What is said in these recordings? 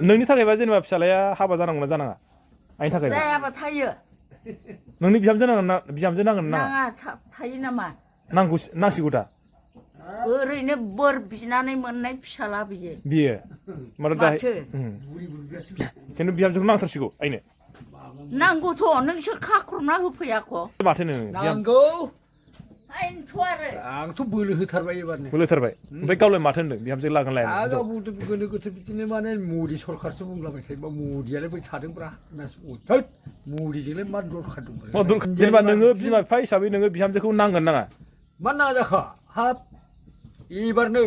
नोंनि थाखायबा जेनेबा फिसालाया हाबा जानांगौ ना जानाङा आंनि थाखाय जायाबा थायो नोंनि बिहामजो नांगोन ना बिहामजो नांगोन ना नाङा थायो नामा नांगौ नांसिगौ दा ओरैनो बोर बिनानै मोननाय फिसाला बियो माथो खिन्थु बिहामजोखौ नांथारसिगौ आइनो नांगौथ' नोंसोर खाख्रबना होफैयाख' माथो नों नांगौ आइनोथ' आरो आंथ' बोलो होथारबाय एबारनो बोलो होथारबाय ओमफ्राय गावलाय माथो होनदों बिहामजो लागोन लाया आगाव बुंदों गोनो गोथो बिदिनो माने मदि सरखारसो बुंलाबाय थायोबा मदियालाय बै थादोंब्रा होननासो मदिजोंलाय मा दरखार दं जेनेबा नोङो बिमा बिफा हिसाबै नोङो बिहामजोखौ नांगोन नाङा मा नाङा जाखा हाब एबारनो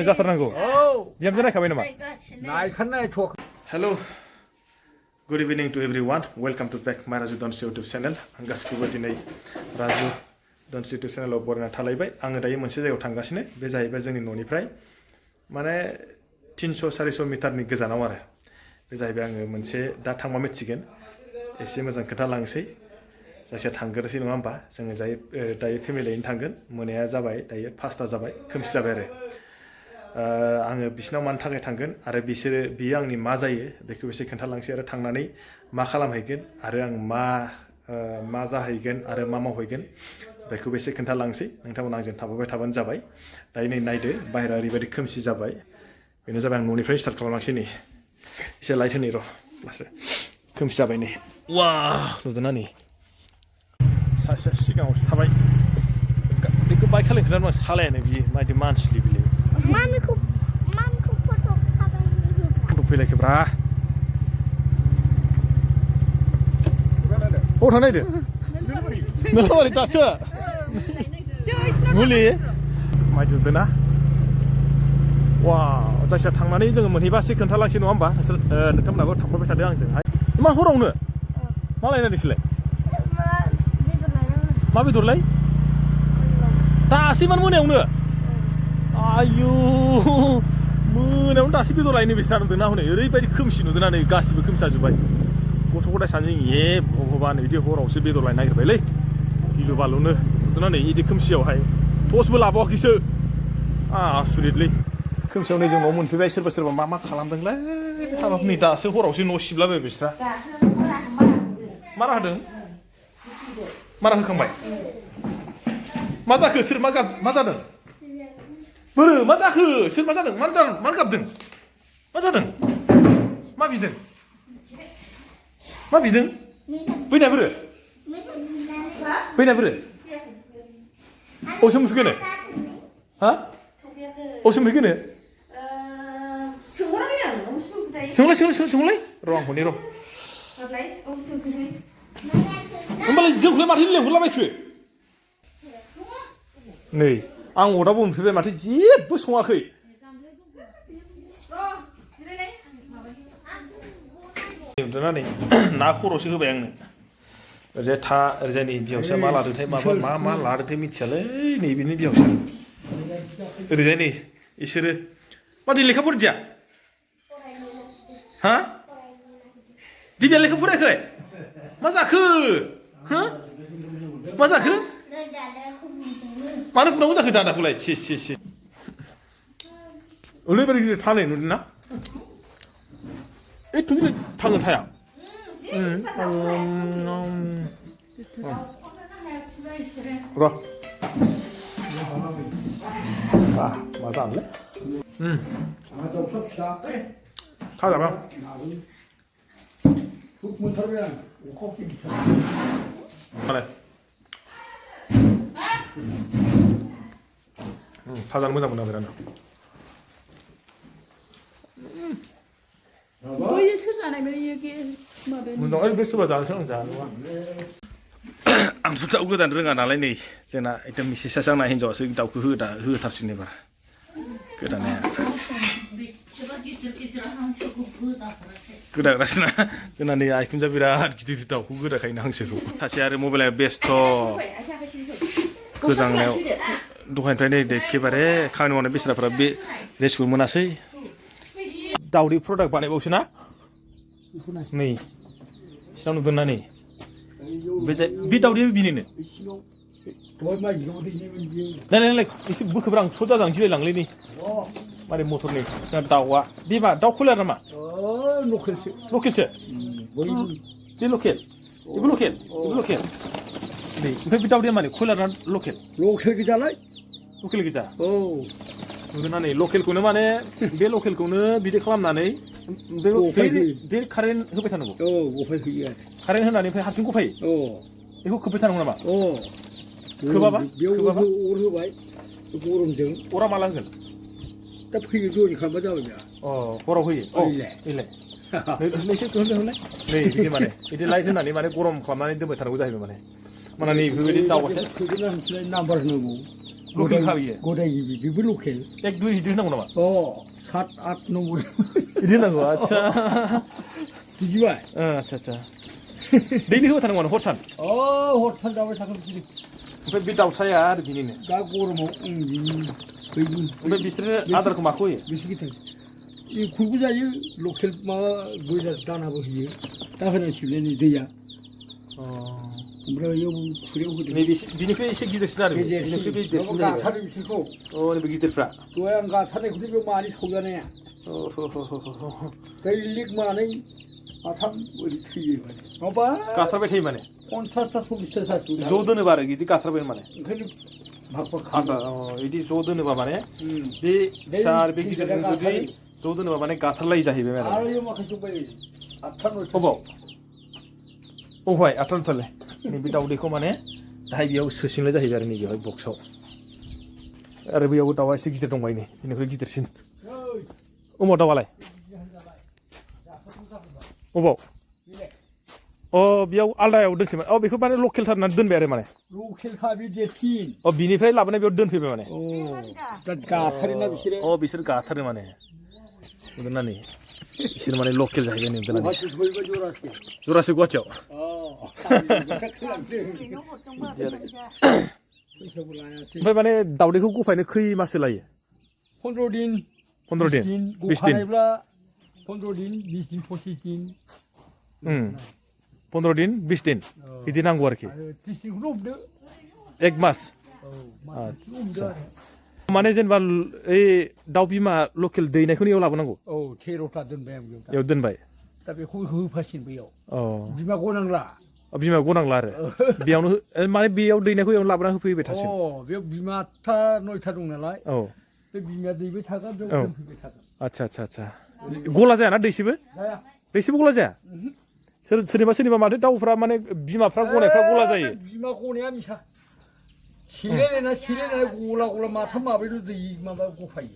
जाथारनांगौ औ बिहामजो नायखाबाय नामा नायखान नायथ'वाखै हेलो गुड इभिनिं टु एभ्रिवान वेलकाम टु बेक माय राजु दन्स इउटुब चेनेल आं गासिखौबो दिनै राजु दन्स इउटुब चेनेलाव बरायना थालायबाय आङो दायो मोनसे जायगायाव थांगासिनो बे जाहैबाय जोंनि न'निफ्राय माने 300-400 मिटारनि गोजानाव आरो बे जाहैबाय आङो मोनसे दा थांबा मिथिगोन एसे मोजां खोन्थालांसै जायखिया थांग्रोसै नङा होमबा जोङो दायो फेमिलियैनो थांगोन मोनाया जाबाय दायो 5टा जाबाय खोमसि जाबाय आरो आङो बिसिनाव मानि थाखाय थांगोन आरो बियो आंनि मा जायो बेखौ एसे खोन्थालांसै आरो थांनानै मा खालामहैगोन आरो आं मा जाहैगोन आरो मा मावहैगोन बेखौबो एसे खोन्थालांसै नोंथांमोना आंजों थाबोबाय थाबानो जाबाय दायो नै नायदो बाहेरा ओरैबायदि खोमसि जाबाय बेनो जाबाय आं न'निफ्राय स्टार्ट खालामलांसै नै एसे लाइट होनि र' खोमसि जाबाय नै वा नुदोंना नै सासे सिगाङावसो थाबाय बेखौ बाइक सालायनो खोन्थानो सालायानो बियो मायदि मानसिलि बिलाय मामिखौ फट' साबायनो फट' फैलायखोब्रा बबाव थांनो नायदो नोलाबारि दासो मुलि माइ जुदोना वा जायखिया थांनानै जोङो मोनहैबासो खोन्थालांसै नङा होमबा नोंथांमोनाबो थांफाबाय थादों आंजोंहाय मा हरावनो मा लायना दिसलाय मा बेदरलाय दासो इमान मोनायावनो आयु मोनायावनो दासो बेदर लायनो बिस्रा नुदोंना हनै ओरैबायदि खोमसि नुदोंना नै गासिबो खोमसि जाजोब्बाय गथ' गथाय सानैजों भगबान बिदि हरावसो बेदर लायनो नागिरबायलै गिलु बालुनो नुदोंना नै बिदि खोमसियावहाय टर्चबो लाबावाखैसो आसुरितलै खोमसियाव नै जों न'आव मोनफैबाय सोरबा मा खालामदोंलै हाबाब नै दासो हरावसो न' सिबलाबाय बिस्रा मारा होदों मारा होखांबाय मा जाखो सोर मा जादों बोरो मा जाखो सोर मा जादों मा गाबदों मा जादों मा बिदों बैनाय बोरो अबेसिम मोनफैखोनो हा अबेसिम मोनफैखोनो सोंलाय र' आं हरनि र' होमबालाय जोंखौलाय माथो लेंहरलाबायखो नै आं अदाबो मोनफैबाय माथो जेबो सङाखै नुदोंना नै ना खर'सो होबाय आंनो ओरैजाय नै बिहावसोआ मा लादोंथाय मा लादोंथाय मिथियालै नै बिनि बिहावसो ओरैजाय नै इसोरो माथो लेखा फरायदिया हा दिबिया लेखा फरायाखै मा जाखो हो मा जाखो मानो बुनांगौ जाखो दादाखौलाय से ओरैबायदि गिदिर थानाय नुदों ना एथ' गिदिर थाङो थाया र' मा जानोलै खाजाबा मालाय खाजानो मोजां मोना बिराद मोजां ओरै बे सोरबा जानोसो आं जानांगौ आंथ' दाउ गोदान रोङा नालाय नै जोंना एकदम मिसेसासो आंना हिन्जावासो दाउखौ होथारसिन एबार गोदानाया गोदाग्रासोना जोंना नै आइखुनजा बिराद गिदिर दाउखौ गोदाखायोना हांसोखौ सासे आरो मबाइला बेस्थ' गोजांनायाव दहायनिफ्राय नै एखेबारे खामानि मावनाय बेस्राफ्रा बे रेस्टखौ मोनासै दाउदै प्रडाक्ट बानायबावसो ना नै बिसिनाव नुदोंना नै बे दाउदैया बिनिनो नायलाय एसे बोखोब्रा आं सट जाजां गिलायलांलै नै माने मटरनि दाउआ बिमा दाउ कयलार नामा लकेलसो लकेलसो बयबो बे लकेल बेबो लकेल बेबो लकेल नै ओमफ्राय बे दाउदैया माने कयलारना लकेल लकेल गोजालाय लकेल गोजा औ नुदोंना नै लकेलखौनो माने बे लकेलखौनो बिदि खालामनानै बे कारेन्ट होबाय थानांगौ औ गफाय होयो कारेन्ट होनानै ओमफ्राय हारसिं गफायो औ बेखौ खोब्बाय थानांगौ नामा अ खोबाबा बेयाव अर होबाय गरमजों अरा माला होगोन दा फैयो जयन खालामबा जाबाय ना अ हराव होयो औ ओइलाय ओइलाय नैसो होलाय नै बिदि माने बिदि लाइट होनानै माने गरम खालामनानै दोनबाय थानांगौ जाहैबाय माने माने नै बेफोरबायदि दाउआसो खोदोना होनसैलाय नाम्बार होनांगौ लकेल खा बियो गदाय गिबि बेबो लकेल एक दुइ बिदि होनांगौ नामा अ 7 8 नम्बर बिदि होनांगौ आदसा बुजिबाय आदसा आदसा दैलि होबाय थानांगौ हर सान अ हर सान जाबाय थागोन बिदि ओमफ्राय बे दाउसाया आरो बिनिनो दा गरमाव बैबो ओमफ्य बिसोरो आदारखौ माखौ होयो बेसे गिथार एंखुरबो जायो लकेल माबा ब्रयलार दानाबो होयो दा होनांसिगोन नै दैया ओमफ्राय इयाव खुरैयाव होदो नैबे बिनिफ्राय एसे गिदिरसिन आरो बिनिफ्राय बे देरसिन जायो गाथारो बिसोरखौ अ नैबे गिदिरफ्रा दहाय आं गाथारनायखौथ' बेयाव मानै सावजानाया दैलिक मानै माथाम ओरै थैयो माने नङाबा गाथारबाय थायो माने 50टा 40टा जासिगोन ज' दोनोबा आरो बिदि गाथारबाय माने ओंखायनो भाग भाग आदा बिदि ज' दोनोबा माने बे फिसा आरो बे गिदिरजों जुदि ज' दोनोबा माने गाथारलायि जाहैबाय आरो माने इयाव माखासे दंबायो 8टा 9टा अबाव अहाय आथालथाले नैबे दाउदैखौ माने दाहाय बेयाव सोसिनलाय जाहैबाय आरो नैबेयावहाय बक्सआव आरो बैयावबो दाउआ एसे गिदिर दंबाय नै बेनिख्रुइ गिदिरसिन अबाव दाउआलाय अबाव अ बेयाव आलदायाव दोनसैमोन अ बेखौ माने लकेल थारनानै दोनबाय आरो माने लकेलखा बे देरसिन अ बिनिफ्राय लाबोनाय बेयाव दोनफैबाय माने अ दा गाथारोना बिसोरो अ बिसोर गाथारो माने नुदोंना नै बिसोर माने लकेल जाहैबाय नै दोननानै गुवाहाटि सहैबाय जरासे जरासे गुवाहाटियाव फैसाबो लायासै ओमफ्राय माने दाउदैखौ गफायनो खै माससो लायो 15 दिन 15 दिन 20 दिन गखानायब्ला 15 दिन 20 दिन 25 दिन 15 दिन 20 दिन बिदि नांगौ आरोखि आरो 30 दिनखौनो हमदो एक मास आदसा माने जेनेबा ओइ दाउ बिमा लकेल दैनायखौनो इयाव लाबोनांगौ औ 13टा दोनबाय आं इयाव दोनबाय दा बेखौ होफासिन बैयाव अ बिमा गनांला बिमा गनांला आरो बेयावनो माने बेयाव दैनायखौ इयावनो लाबोना होफैबाय थासिगोन अ बेयाव बिमा 8टा 9टा दं नालाय औ बे बिमाया दैबाय थागोन बेयाव दोनफैबाय थागोन आदसा आदसा आदसा गला जायाना दैसेबो जाया दैसेबो गला जाया सोरनिबा माथो दाउफ्रा माने बिमाफ्रा गनायफ्रा गला जायो बिमा गनाया मिसा सिलेनाय गला गला माथाम माब्रैल' दै माबा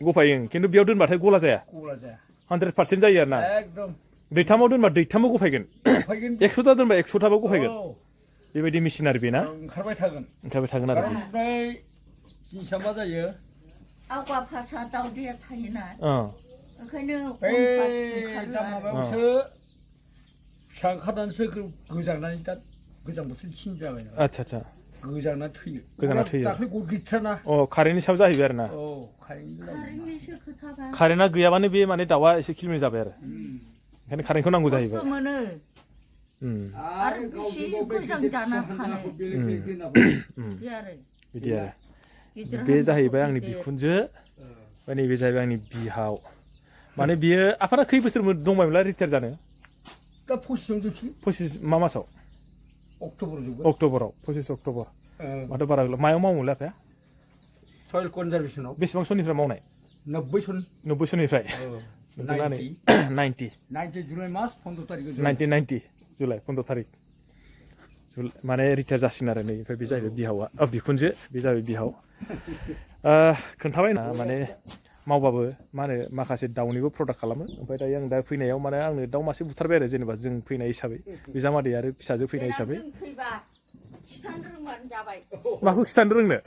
गफायो खिन्थु बेयाव दोनबाथाय गला जाया गला जाया 100% जायो आरो ना एकदम दैथामाव दोनबा दैथामबो गफायगोन 100टा दोनबा 100टाबो गफायगोन औ बेबायदि मेसिनारि बेना ओंखारबाय थागोन आरो ओमफ्राय जिनिसा मा जायो आवगा भाषा दाउदैया थायोना ओंखायनो बै दा माबायावसो फिसा ओंखारनानैसो गोजांनानै दा गोजां बोथोर सिन जाबाय नालाय आदसा आदसा गोजांना थैयो दाख्लै गद गैथाराना अ कारेन्टनि सायाव जाहैबाय आरो ना औ कारेन्टनिसो खोथाबा कारेन्टआ गैयाबानो बे माने दाउआ एसे खिलमिल जाबाय आरो ओंखायनो कारेन्टखौ नांगौ जाहैबाय खस्थ' मोनो आरो बेसे गोजां जाना थानो बिदि आरो बे जाहैबाय आंनि बिखुनजो ओमफ्राय नैबे जाहैबाय आंनि बिहाव माने बियो आफादा खै बोसोर दंबायमोनलाय रिटायार जानो दा 25 जोबसै 25 मा मासाव अक्ट'बराव 25 अक्ट'बर माथो बारा गैला मायाव मावोमोनलाय आफाया सयल कनजारभेसनाव बेसेबां सननिफ्राय मावनाय 90 सननिफ्राय 90 जुलाइ मास 15 तारिख 1990 जुलाइ 15 तारिख माने रिटायार जासिगोन आरो नै ओमफ्राय बे जाहैबाय बिहावा बिखुनजो बे जाहैबाय बिहाव खोन्थाबाय ना माने मावबाबो मा होनो माखासे दाउनिबो प्रडाक्ट खालामो ओमफ्राय दायो आं दा फैनायाव माने आंनो दाउ मासे बुथारबाय आरो जेनेबा जों फैनाय हिसाबै बिजामादै आरो फिसाजो फैनाय हिसाबै माखौ खिथानो रोंनो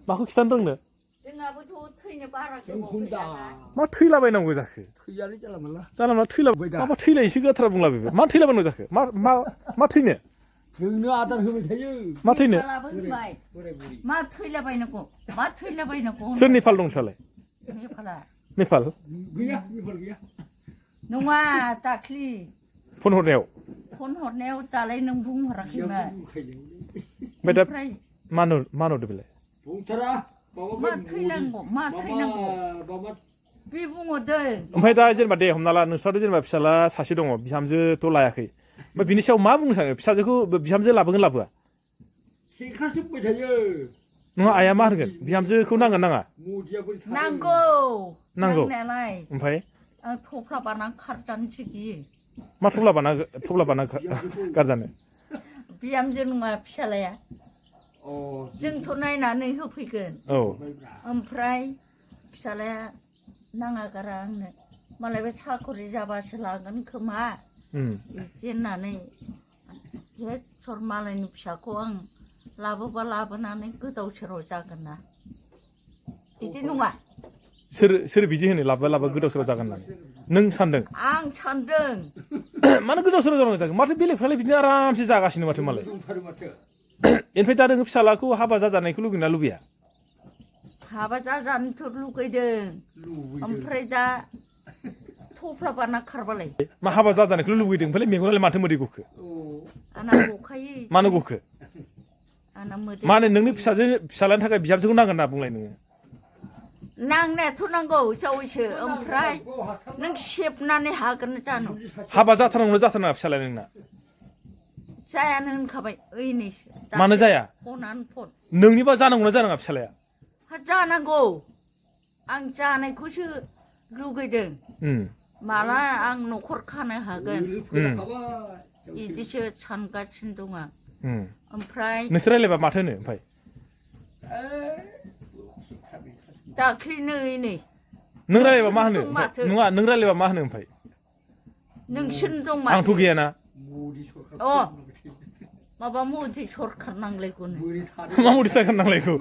माखौ खिथानो रोंनो जोंहाबोथ' थैनो बारा मा थैलाबायनांगौ जाखो थैयालै जाला माला थैलाबाय माबा थैलायनोसो गोथार बुंलाबायबाय मा थैलाबायनांगौ जाखो मा थैनो जोंनो आदार होबाय थायो मा थैनो मा थैलाबायनांगौ सोर नेपाल दं सालाय नेपाल गैया नङा दाख्लि फन हरनायाव दालाय नों बुंहराखैमोन ओमफ्राय दा मा नुदों बेलाय बुंथारा मा थैनांगौ मा थैनांगौ बे बुङोदों ओमफ्राय दा जेनेबा दे हमना ला नोंस्राथ' जेनेबा फिसाला सासे दङ बिहामजोथ' लायाखै ओमफ्राय बिनि सायाव मा बुंनो सानो फिसाजोखौ बिहामजो लाबोगोन लाबोआ खेखासो बुंबाय थायो नङा आइया मा होनगोन बिहामजोखौ नांगोन नाङा मुदिया बोरै थादों नांगौ नांगौ नांनायालाय ओमफ्राय आं थफ्ला बाना खारजानोसो गियो मा थफ्ला बाना गारजानो बिहामजो नङा फिसालाया अ जोंथ' नायनानै होफैगोन औ ओमफ्राय फिसालाया नाङा गारा आंनो मालायबा साखरि जाबासो लागोन खोमा बिदि होननानै हेक्टर मालायनि फिसाखौ आं लाबोबा लाबोनानै गोदाव सोराव जागोन ना बिदि नङा सोर बिदि होनो लाबा गोदाव सोराव जागोन होननानै नों सानदों आं सानदों मानो गोदाव सोराव जानांगौ जागोन माथो बेलेगफ्रालाय बिदिनो आरामसे जागासिनो माथो मालाय दंथारो माथो ओमफ्राय दा नोङो फिसालाखौ हाबा जाजानायखौ लुगैना लुबैया हाबा जाजानोथ' लुगैदों ओमफ्राय दा थफ्ला बाना खारबालाय मा हाबा जाजानायखौल' लुगैदों ओमफ्राय मेगनालाय माथो मोदै गखो आंना गखायो मानो गखो आंना मोदै मा होनो नोंनि फिसालानि थाखाय बिहामजोखौ नांगोन होनना बुंलाय नोङो नांनायाथ' नांगौ जावैसो ओमफ्राय नों सेबनानै हागोन जानो हाबा जाथारनांगौना जाथारनाङा फिसालाया नोंना जायानो होनखाबाय ओइनैसो मानो जाया फनानो फन नोंनिबा जानांगौना जानाङा फिसालाया हा जानांगौ आं जानायखौसो लुगैदों माला आं न'खर खानो हागोन बिदिसो सानगासिनो दं आं ओमफ्राय नोंसोर रायलायबा माथो होनो ओमफ्राय दाख्लैनो नै नों रायलायबा मा होनो नङा नों रायलायबा मा होनो ओमफ्राय नोंसोरनो दं आंथ' गैयाना अ माबा मदि सरखार नांलायगौनो मा मदि सरखार नांलायगौ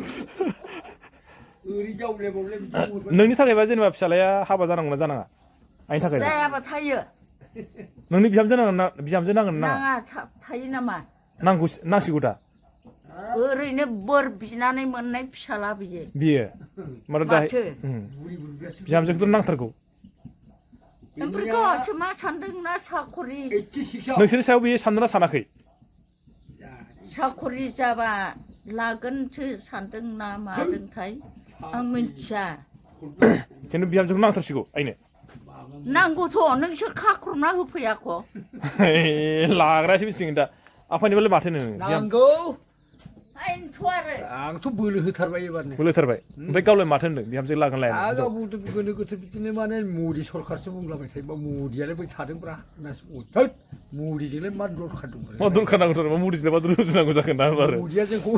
नोंनि थाखायबा जेनेबा फिसालाया हाबा जानांगौना जानाङा आंनि थाखाय जायाबा थायो नोंनि बिहामजो नांगोन ना नाङा थायो नामा नांसिगौ दा ओरैनो बोर बिनानै मोननाय फिसाला बियो माथो बिहामजोखौथ' नांथारगौ ओमफ्राय गावहासो मा सानदों ना साखरि नोंसोरनि सायाव बियो सानदोंना सानाखै साखरि जाबा लागोनसो सानदों ना मादोंथाय आं मिथिया खिन्थु बिहामजोखौ नांथारसिगौ आइनो नांगौथ' नोंसो खाख्रमना होफैयाख' लाग्रायासो मिथिगोन दा आफानिबालाय माथो नोङो नांगौ आंथ' आरो आंथ' बोलो होथारबाय एबारनो बोलो होथारबाय ओमफ्राय गावलाय माथो होनदों बिहामजो लागोन लाया गाव बुंदों गोनो गोथो बिदिनो माने मुदि सरखारसो बुंलाबाय थायो मुदियालाय बै थादोंब्रा होद मुदिजोंलाय मा दरखार दं मा दरखार नांगौ मा मुदिजों मा रुजुनांगौ जागोन ना आरो मुदिया जोंखौ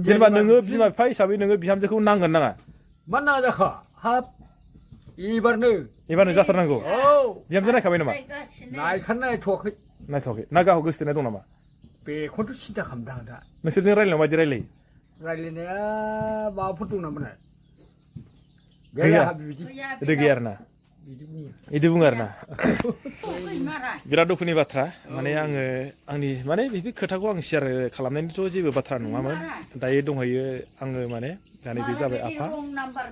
जेनेबा नोङो बिमा बिफा हिसाबै नोङो बिहामजोखौ नांगोन नाङा मा नाङा जाखा हाब एबारनो जाथारनांगौ औ बिहामजो नायखाबाय नामा नायखानो नायथ'वाखै ना गावहा गोसोथोनाय दं नामा बेखौथ' सिन्था खालामदों आं दा नोंसोरजों रायलायनायाव माबायदि रायलायो रायलायनाया माबाफोर दं नामा गैया बिदि गैया आरोना बिदि बुङो आरोना बिराद दुखुनि बाथ्रा माने आङो आंनि माने बे खोथाखौ आं शेयार खालामनायनिथ' जेबो बाथ्रा नङामोन दायो दंहैयो आङो माने जानि बे जाबाय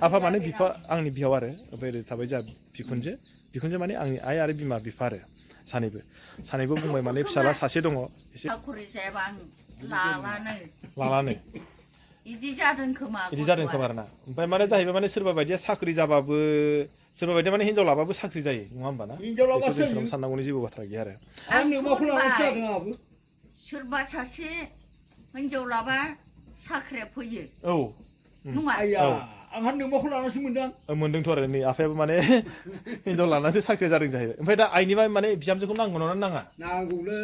आफा माने बिफा आंनि बिहाव आरो ओमफ्राय ओरै थाबाय जोंहा बिखुनजो माने आंनि आइ आरो बिमा बिफा आरो सानैबो बुंबाय माने फिसाला सासे दङ एसे साखरि जायाबा आं लालानो बिदि जादों खोमा आरोना ओमफ्राय माने जाहैबाय माने सोरबा बायदिया साख्रि जाबाबो सोरबा बायदिया माने हिनजाव लाबाबो साख्रि जायो नङा होमबा ना हिनजाव लाबासो साननांगौनि जेबो बाथ्रा गैया आरो सोरबा सासे हिनजाव लाबा साख्रिया फैयो औ नङा आंहा नोमाखौ लानासो मोनदों मोनदोंथ' आरो नै आफायाबो माने हिनजाव लानासो साख्रि जादों जाहैबाय ओमफ्राय दा आइनिबा माने बिहामजोखौ नांगौ ना नाङा नांगौलै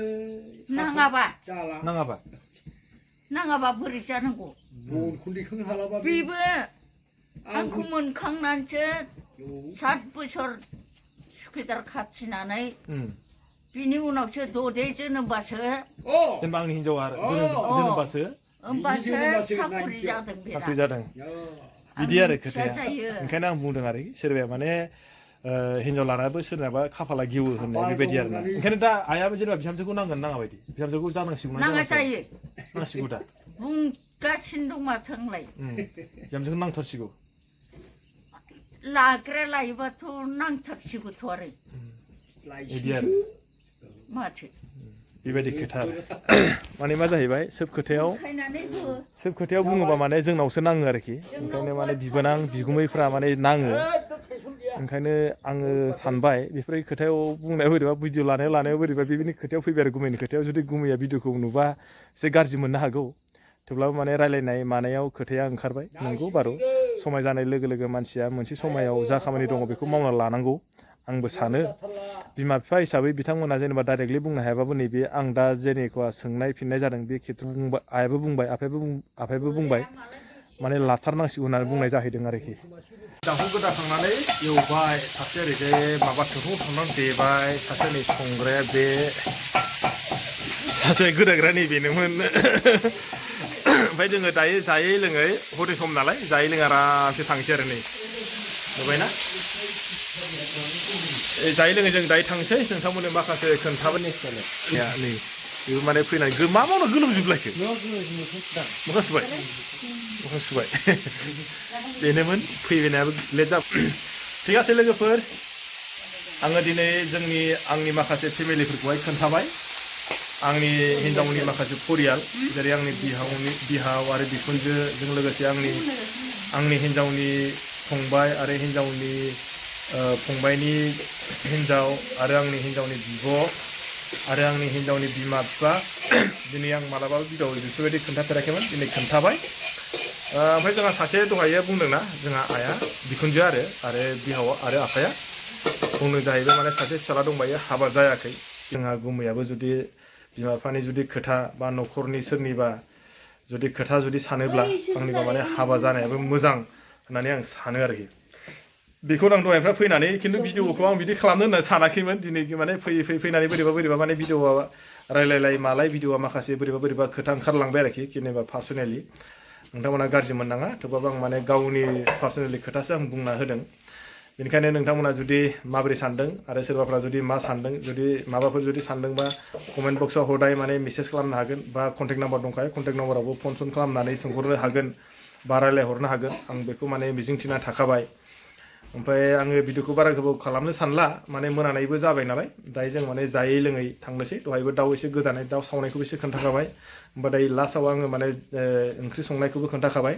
नाङाबा बोरै जानांगौ बनखौ दैखांनो हालाबा बेबो आंखौ मोनखांनानैसो 7 बोसोर सुखिदार खाथिनानै बिनि उनावसो ददे जोनोमबासो जेनेबा आंनि हिनजावा जोनोमबासो साख्रि जादों बिदि आरो खोथाया ओंखायनो आं बुंदों आरो सोरबाया माने हिनजाव लानाबो सोरनाबा खाफाला गेवो होननाय बेबायदि आरोना ओंखायनो दा आइयाबो जेनेबा बिहामजोखौ नांगोन नाङा बायदि बिहामजोखौ जानांसिगौ नांसिगौ दा बुंगासिनो दं माथो आंलाय बिहामजोखौ नांथारसिगौ लाग्राया लायोबाथ' नांथारसिगौथ' आरो बिदि आरो माथो बेबायदि खोथा माने मा जाहैबाय सोब खोथायाव बुङोबा माने जोंनावसो नाङो आरोखि ओंखायनो माने बिबोनां बिगुमैफ्रा माने नाङो ओंखायनो आङो सानबाय बेफोर खोथायाव बुंनायाव बोरैबा भिडिअ लानायाव बोरैबा बेनि खोथायाव फैबाय आरो गुमैनि खोथायाव जुदि गुमैया भिडिअखौ नुबा एसे गाज्रि मोननो हागौ थेवब्लाबो माने रायलायनाय मानायाव खोथाया ओंखारबाय नंगौ बारु समाय जानाय लोगो लोगो मानसिया मोनसे समायाव जा खामानि दङ बेखौ मावना लानांगौ आंबो सानो बिमा बिफा हिसाबै बिथांमोना जेनेबा डाइरेक्टलि बुंनो हायाबाबो नैबे आं दा जेनेखा सोंनाय फिननाय जादों बे खेथ्रआव बुंबाय आइयाबो बुंबाय आफायाबो बुंबाय माने लाथारनांसिगौ होननानै बुंनाय जाहैदों आरोखि दाउखौ गोदाखांनानै एवबाय सासे ओरैजाय माबा थोखौ थांनानै देबाय सासे नै संग्राया बे सासे गोदाग्रा नैबेनोमोन ओमफ्राय जोङो दायो जायै लोङै हरनि सम नालाय जायै लोङै आरामसे थांसै आरो नै नुबायना जायै लोङै जों दायो थांसै नोंथांमोननो माखासे खोन्थाबोनि नै बेबो माने फैनानै मा मावनो गोलोमजोबलायखो मोखां सुबाय बेनोमोन फैनायाबो लेट जाबाय थिग আছে लोगोफोर आङो दिनै आंनि माखासे फेमिलिफोरखौहाय खोन्थाबाय आंनि हिन्जावनि माखासे परियाल जेरै आंनि बिहाव आरो बिखुनजोजों लोगोसे आंनि हिन्जावनि फंबाय आरो हिन्जावनि फंबायनि हिन्जाव आरो आंनि हिन्जावनि बिब' आरो आंनि हिन्जावनि बिमा बिफा दिनै आं मालाबाबो भिडिअ'आव बेफोरबायदि खोन्थाफेराखैमोन दिनै खोन्थाबाय ओमफ्राय जोंहा सासे दहायो बुंदोंना जोंहा आइया बिखुनजो आरो बिहाव आरो आफाया बुंदों जाहैबाय माने सासे फिसाला दंबायो हाबा जायाखै जोंहा गुमैयाबो जुदि बिमा बिफानि जुदि खोथा बा न'खरनि सोरनिबा जुदि खोथा जुदि सानोब्ला आंनिबा माने हाबा जानायाबो मोजां होननानै आं सानो आरोखि बेखौनो आं दहायनिफ्राय फैनानै खिन्थु भिडिअखौ आं बिदि खालामनो होननानै सानाखैमोन दिनै माने फैनानै बोरैबा माने भिडिअआ रायलायलाय मालाय भिडिअआ माखासे बोरैबा खोथा ओंखारलांबाय आरोखि जेनेबा पार्सनेलि नोंथांमोना गाज्रि मोननाङा थेवबाबो आं माने गावनि पार्सनेलि खोथासो आं बुंना होदों बेनिखायनो नोंथांमोना जुदि माबोरै सानदों आरो सोरबाफ्रा जुदि मा सानदों जुदि माबाफोर जुदि सानदोंबा कमेन्ट बक्सआव हदाय माने मेसेज खालामनो हागोन बा कन्टेक्ट नाम्बार दंखायो कन्टेक्ट नाम्बारावबो फन खालामनानै सोंहरनो हागोन बा रायलायहरनो हागोन आं बेखौ माने मिजिंथिना थाखाबाय ओमफ्राय आङो भिडिअखौ बारा गोबाव खालामनो सानला माने मोनानायबो जाबाय नालाय दायो जों माने जायै लोङै थांनोसै दहायबो दाउ एसे गोदानाय दाउ सावनायखौबो एसे खोन्थाखाबाय ओमफ्राय दायो लास्टआव आङो माने ओंख्रि संनायखौबो खोन्थाखाबाय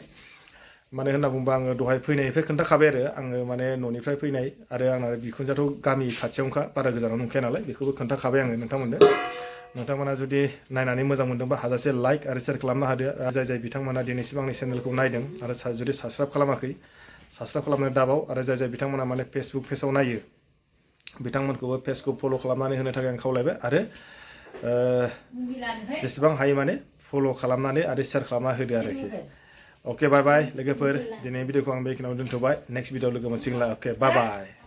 मानो होनना बुंबा आङो दहाय फैनायनिफ्राय खोन्थाखाबाय आरो आङो माने न'निफ्राय फैनाय आरो आंना बिखुनजोआथ' गामि खाथियावनोखा बारा गोजानाव नंखाया नालाय बेखौबो खोन्थाखाबाय आङो नोंथांमोना जुदि नायनानै मोजां मोनदोंबा हाजासे लाइक आरो शेयार खालामनो हादो जाय बिथांमोना दिनैसिम आंनि चेनेलखौ नायदों आरो जुदि साबसक्राइब खालामाखै साबसक्राइब खालामनो दाबाव आरो जाय बिथांमोना माने फेसबुक पेजाव नायो बिथांमोनखौबो पेजखौ फल' खालामनानै होनो थाखाय आं खावलायबाय आरो जेसेबां हायो माने फल' खालामनानै आरो शेयार खालामना होदो आरोखि अके बाय बाय लोगोफोर दिनै भिडिअखौ आं बेखिनियाव दोनथ'बाय नेक्स्ट भिडिअ लोगो मोनसिगोनला अके बाय बाय